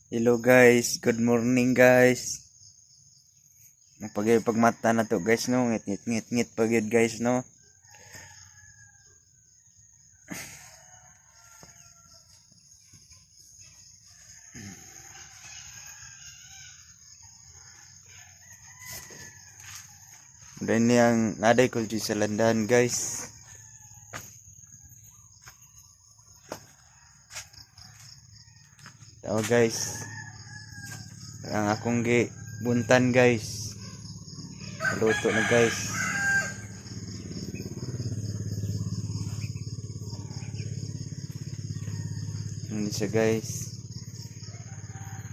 Hello guys, good morning guys. Pagmata na to guys no, ngit pagid guys no. Dan yang naday ko sa landahan guys. Tao guys. Ang akong buntan guys. Luto na guys. Ini siya guys.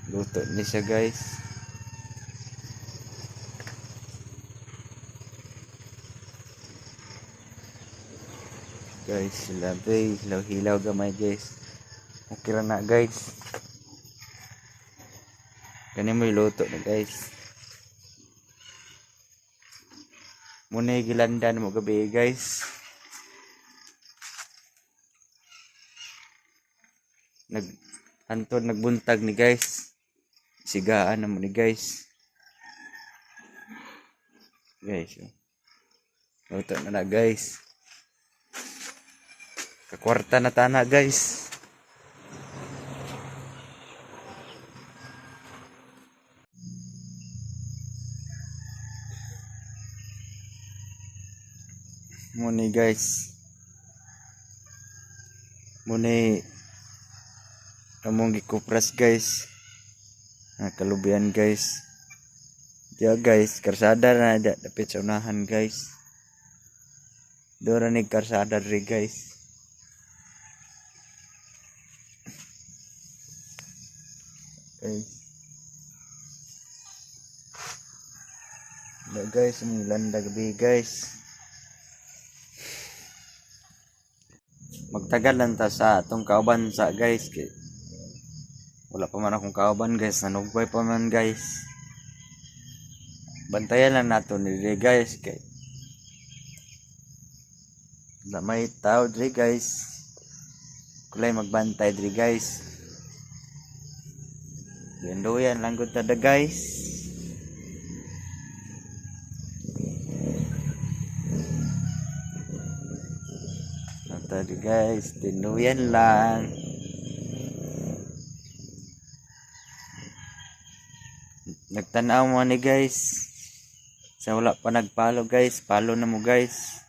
Luto ni siya guys. Guys, labi, hilaw-hilaw gamay guys. Okay na guys. Kani mo iluto na guys. Muna gilandan mo gabi guys. Nagbuntag ni guys. Sigaan na mo ni guys. Guys, luto na guys. Kakwarta na tana guys. Muni guys. Muni among gikupras guys. Kalubian guys. Diya guys, karsada na dapat sa unahan guys. Dora ni karsada ri guys. Guys. Na guys, mong landa gabi guys. Magtagal lang ta sa atong kauban sa guys. Wala pa man akong kauban guys. Nanugway pa man guys. Bantayan lang nato ni guys. May tao diri guys. Kulay magbantay diri guys. Gandoyan lang gud tada guys. Tadi guys, tinuyan lang. Nagtanaw mo ni guys. Sa wala pa nagpalo guys, palo na mo guys.